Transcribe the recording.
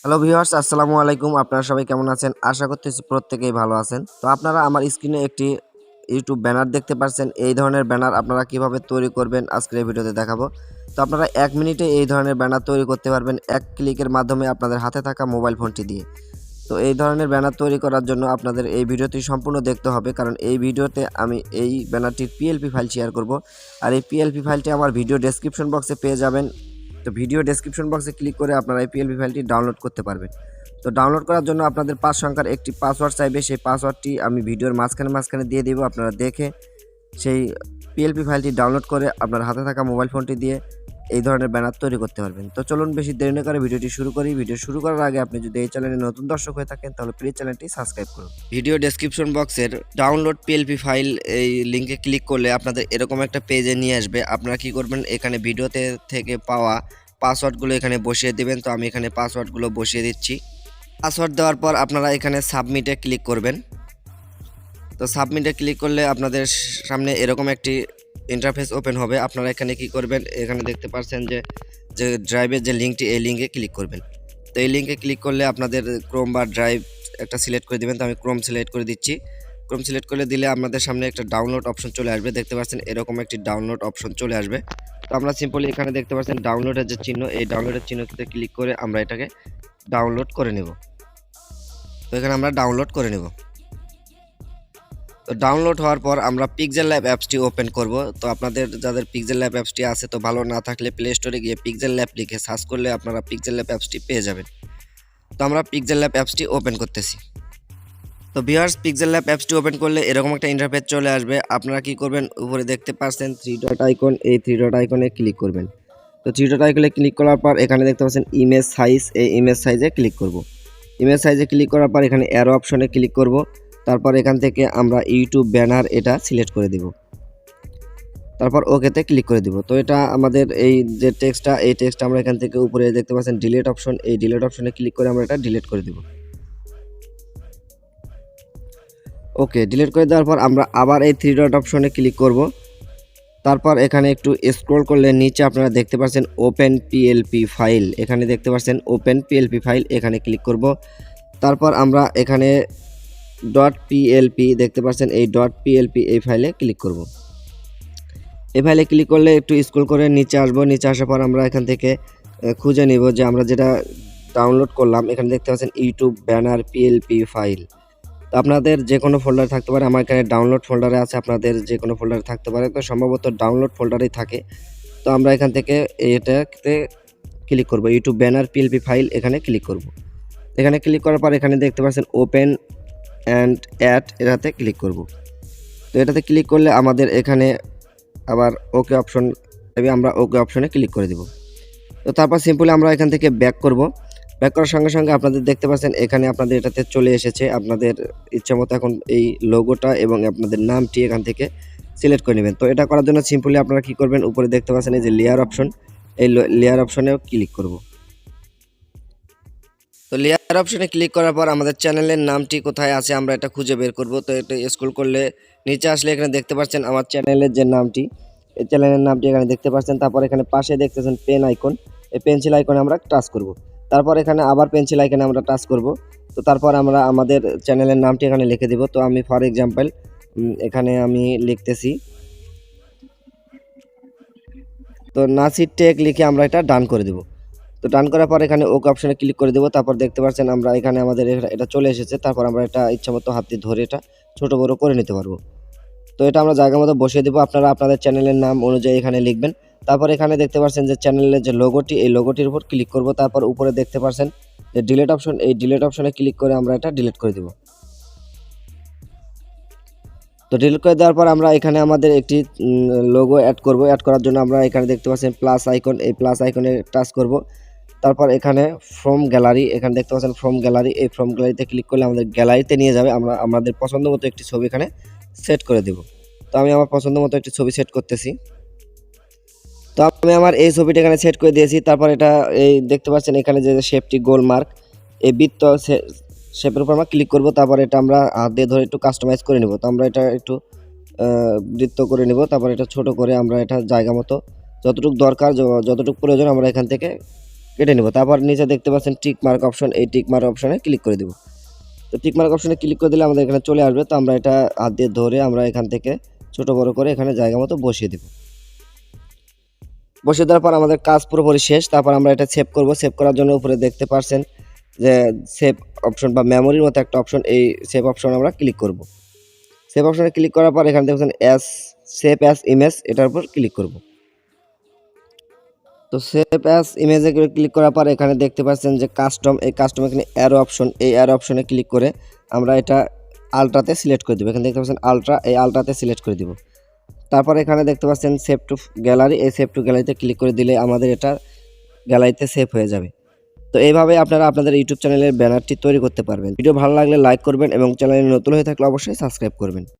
Hello viewers, আসসালামু আলাইকুম। আপনারা সবাই কেমন আছেন? আশা করতেছি প্রত্যেকেই ভালো আছেন। তো আপনারা আমার স্ক্রিনে একটি ইউটিউব ব্যানার দেখতে পাচ্ছেন। এই ধরনের ব্যানার আপনারা কিভাবে তৈরি করবেন আজকের এই ভিডিওতে দেখাবো। তো আপনারা 1 মিনিটে এই ধরনের ব্যানার তৈরি করতে পারবেন এক ক্লিকের মাধ্যমে আপনাদের হাতে থাকা মোবাইল ফোনটি দিয়ে। তো এই ধরনের ব্যানার তৈরি করার জন্য আপনাদের এই ভিডিওটি সম্পূর্ণ দেখতে হবে, কারণ এই ভিডিওতে আমি এই ব্যানারটির পিএলপি ফাইল শেয়ার করব। আর এই পিএলপি ফাইলটি আমার ভিডিও ডেসক্রিপশন বক্সে পেয়ে যাবেন। তো ভিডিও ডেসক্রিপশন বক্সে ক্লিক করে আপনারা এই পিএলপি ফাইলটি ডাউনলোড করতে পারবেন। তো ডাউনলোড করার জন্য আপনাদের 5 সংখ্যার একটি পাসওয়ার্ড চাইবে। সেই পাসওয়ার্ডটি আমি ভিডিওর মাঝখানে দিয়ে দিব। আপনারা দেখে সেই পিএলপি ফাইলটি ডাউনলোড করে আপনার হাতে থাকা মোবাইল ফোনটি দিয়ে এই ধরনের ব্যানার তৈরি করতে পারবেন। তো চলুন বেশি দেরি না করে ভিডিওটি শুরু করি। ভিডিও শুরু করার আগে আপনি যদি এই চ্যানেলে নতুন দর্শক হয়ে থাকেন তাহলে প্লিজ চ্যানেলটি সাবস্ক্রাইব করুন। ভিডিও ডেসক্রিপশন বক্সের ডাউনলোড পিএলপি ফাইল এই লিঙ্কে ক্লিক করলে আপনাদের এরকম একটা পেজে নিয়ে আসবে। আপনারা কি করবেন, এখানে ভিডিওতে থেকে পাওয়া পাসওয়ার্ডগুলো এখানে বসিয়ে দিবেন। তো আমি এখানে পাসওয়ার্ডগুলো বসিয়ে দিচ্ছি। পাসওয়ার্ড দেওয়ার পর আপনারা এখানে সাবমিটে ক্লিক করবেন। তো সাবমিটে ক্লিক করলে আপনাদের সামনে এরকম একটি ইন্টারফেস ওপেন হবে। আপনারা এখানে কি করবেন, এখানে দেখতে পাচ্ছেন যে ড্রাইভের যে লিঙ্কটি, এই লিঙ্কে ক্লিক করবেন। তো এই লিঙ্কে ক্লিক করলে আপনাদের ক্রোম বা ড্রাইভ একটা সিলেক্ট করে দেবেন। তো আমি ক্রোম সিলেক্ট করে দিচ্ছি। ক্রোম সিলেক্ট করে দিলে আপনাদের সামনে একটা ডাউনলোড অপশন চলে আসবে। দেখতে পাচ্ছেন এরকম একটি ডাউনলোড অপশন চলে আসবে। তো আমরা সিম্পলি এখানে দেখতে পাচ্ছেন ডাউনলোডের যে চিহ্ন, এই ডাউনলোডের চিহ্নতে ক্লিক করে আমরা এটাকে ডাউনলোড করে নেব। তো এখানে আমরা ডাউনলোড করে নেব। তো ডাউনলোড হওয়ার পর আমরা পিক্সেলল্যাব অ্যাপসটি ওপেন করব। তো আপনাদের যাদের পিক্সেলল্যাব অ্যাপসটি আছে, তো ভালো না থাকলে প্লে স্টোরে গিয়ে পিক্সেলল্যাব লিখে সার্চ করলে আপনারা পিক্সেলল্যাব অ্যাপসটি পেয়ে যাবেন। তো আমরা পিক্সেলল্যাব অ্যাপসটি ওপেন করতেছি। তো ভিউয়ার্স, পিক্সেলল্যাব অ্যাপসটি ওপেন করলে এরকম একটা ইন্টারফেস চলে আসবে। আপনারা কি করবেন, উপরে দেখতে পাচ্ছেন 3 ডট আইকন, এই 3 ডট আইকনে ক্লিক করবেন। তো 3 ডট আইকনে ক্লিক করার পর এখানে দেখতে পাচ্ছেন ইমেজ সাইজ, এই ইমেজ সাইজে ক্লিক করব। ইমেজ সাইজে ক্লিক করার পর এখানে অ্যারো অপশনে ক্লিক করব। তারপর এখান থেকে আমরা ইউটিউব ব্যানার এটা সিলেক্ট করে দেব। তারপর ওকেতে ক্লিক করে দিব। তো এটা আমাদের এই যে টেক্সটটা, এই টেক্সটটা আমরা এখান থেকে উপরে দেখতে পাচ্ছেন ডিলিট অপশন, এই ডিলিট অপশনে ক্লিক করে আমরা এটা ডিলিট করে দিব। ওকে, ডিলিট করে দেওয়ার পর আমরা আবার এই 3 ডট অপশনে ক্লিক করব। তারপর এখানে একটু স্ক্রল করলে নিচে আপনারা দেখতে পাচ্ছেন ওপেন পিএলপি ফাইল, এখানে দেখতে পাচ্ছেন ওপেন পিএলপি ফাইল, এখানে ক্লিক করব। তারপর আমরা এখানে ডট পিএলপি দেখতে পাচ্ছেন, এই ডট পিএলপি এই ফাইলে ক্লিক করব। এই ফাইলে ক্লিক করলে একটু স্ক্রল করে নিচে আসব। নিচে আসার পর আমরা এখান থেকে খুঁজে নিব যে আমরা যেটা ডাউনলোড করলাম। এখানে দেখতে পাচ্ছেন ইউটিউব ব্যানার পিএলপি ফাইল। তো আপনাদের যে কোনো ফোল্ডারে থাকতে পারে, আমার এখানে ডাউনলোড ফোল্ডারে আছে, আপনাদের যে কোনো ফোল্ডারে থাকতে পারে। তো সম্ভবত ডাউনলোড ফোল্ডারেই থাকে। তো আমরা এখান থেকে এটাতে ক্লিক করব, ইউটিউব ব্যানার পিএলপি ফাইল, এখানে ক্লিক করব। এখানে ক্লিক করার পর এখানে দেখতে পাচ্ছেন ওপেন অ্যান্ড অ্যাড, এটাতে ক্লিক করব। তো এটাতে ক্লিক করলে আমাদের এখানে আবার ওকে অপশন দেবে, আমরা ওকে অপশনে ক্লিক করে দেব। তো তারপর সিম্পলি আমরা এখান থেকে ব্যাক করব। ব্যাক করার সঙ্গে সঙ্গে আপনাদের দেখতে পাচ্ছেন এখানে আপনাদের এটাতে চলে এসেছে। আপনাদের ইচ্ছা মতো এখন এই লোগোটা এবং আপনাদের নামটি এখান থেকে সিলেক্ট করে নেবেন। তো এটা করার জন্য সিম্পলি আপনারা কি করবেন, উপরে দেখতে পাচ্ছেন এই যে লেয়ার অপশন, এই লেয়ার অপশনেও ক্লিক করব। তো লেয়ার অপশনে ক্লিক করার পর আমাদের চ্যানেলের নামটি কোথায় আছে আমরা এটা খুঁজে বের করব। তো এটা স্ক্রল করলে নিচে আসলে এখানে দেখতে পাচ্ছেন আমার চ্যানেলের যে নামটি, এই চ্যানেলের নামটি এখানে দেখতে পাচ্ছেন। তারপর এখানে পাশে দেখতেছেন পেন আইকন, এই পেন্সিল আইকনে আমরা টাচ করব। তারপর এখানে আবার পেন্সিল আইকনে আমরা টাচ করব। তো তারপর আমরা আমাদের চ্যানেলের নামটি এখানে লিখে দেব। তো আমি ফর এক্সাম্পল এখানে আমি লিখতেছি, তো নাসির টেক লিখে আমরা এটা ডান করে দেব। তো ডান করার পর এখানে ওকে অপশনে ক্লিক করে দেব। তারপর দেখতে পাচ্ছেন আমরা এখানে আমাদের এটা চলে এসেছে। তারপর আমরা এটা ইচ্ছামতো হাত দিয়ে ধরে এটা ছোট বড় করে নিতে পারবো। তো এটা আমরা জায়গা মতো বসিয়ে দেবো। আপনারা আপনাদের চ্যানেলের নাম অনুযায়ী এখানে লিখবেন। তারপর এখানে দেখতে পাচ্ছেন যে চ্যানেলের যে লোগোটি, এই লোগোটির উপর ক্লিক করব। তারপর উপরে দেখতে পাচ্ছেন যে ডিলিট অপশন, এই ডিলিট অপশনে ক্লিক করে আমরা এটা ডিলিট করে দেব। তো ডিলিট করে দেওয়ার পর আমরা এখানে আমাদের একটি লোগো অ্যাড করব। অ্যাড করার জন্য আমরা এখানে দেখতে পাচ্ছেন প্লাস আইকন, এই প্লাস আইকনে টাচ করব। তারপর এখানে ফ্রম গ্যালারি, এখানে দেখতে পাচ্ছেন ফ্রম গ্যালারি, এই ফ্রম গ্যালারিতে ক্লিক করলে আমাদের গ্যালারিতে নিয়ে যাবে। আমরা আমাদের পছন্দ মতো একটি ছবি এখানে সেট করে দেব। তো আমি আমার পছন্দ মতো একটি ছবি সেট করতেছি। তো আমি আমার এই ছবিটা এখানে সেট করে দিয়েছি। তারপর এটা এই দেখতে পাচ্ছেন এখানে যে শেপটি গোল মার্ক, এই বৃত্ত শেপের উপর আমরা ক্লিক করব। তারপর এটা আমরা হাত দিয়ে ধরে একটু কাস্টমাইজ করে নেব। তো আমরা এটা একটু বৃত্ত করে নেব। তারপর এটা ছোট করে আমরা এটা জায়গা মতো যতটুকু দরকার, যতটুকু প্রয়োজন আমরা এখান থেকে কেটে নেব। তারপর নিচে দেখতে পাচ্ছেন টিক মার্ক অপশন, এই টিক মার্ক অপশনে ক্লিক করে দেব। তো টিক মার্ক অপশনে ক্লিক করে দিলে আমাদের এখানে চলে আসবে। তো আমরা এটা হাত দিয়ে ধরে আমরা এখান থেকে ছোট বড় করে এখানে জায়গা মতো বসিয়ে দেব। বসিয়ে দেওয়ার পর আমাদের কাজ পুরোপুরি শেষ। তারপর আমরা এটা সেভ করব। সেভ করার জন্য উপরে দেখতে পাচ্ছেন যে সেভ অপশন বা মেমোরির মতো একটা অপশন, এই সেভ অপশন আমরা ক্লিক করব। সেভ অপশনে ক্লিক করার পর এখানে দেখছেন সেভ অ্যাজ ইমেজ, এটার উপর ক্লিক করব। তো সেভ অ্যাজ ইমেজে ক্লিক করার পর এখানে দেখতে পাচ্ছেন যে কাস্টম, এই কাস্টম এখানে অ্যারো অপশন, এই অ্যারো অপশনে ক্লিক করে আমরা এটা আলট্রাতে সিলেক্ট করে দেবো। এখানে দেখতে পাচ্ছেন আলট্রা, এই আলট্রাতে সিলেক্ট করে দিব। তারপর এখানে দেখতে পাচ্ছেন সেভ টু গ্যালারি, এই সেভ টু গ্যালারিতে ক্লিক করে দিলে আমাদের এটা গ্যালারিতে সেভ হয়ে যাবে। তো এইভাবে আপনারা আপনাদের ইউটিউব চ্যানেলের ব্যানারটি তৈরি করতে পারবেন। ভিডিও ভালো লাগলে লাইক করবেন এবং চ্যানেলে নতুন হয়ে থাকলে অবশ্যই সাবস্ক্রাইব করবেন।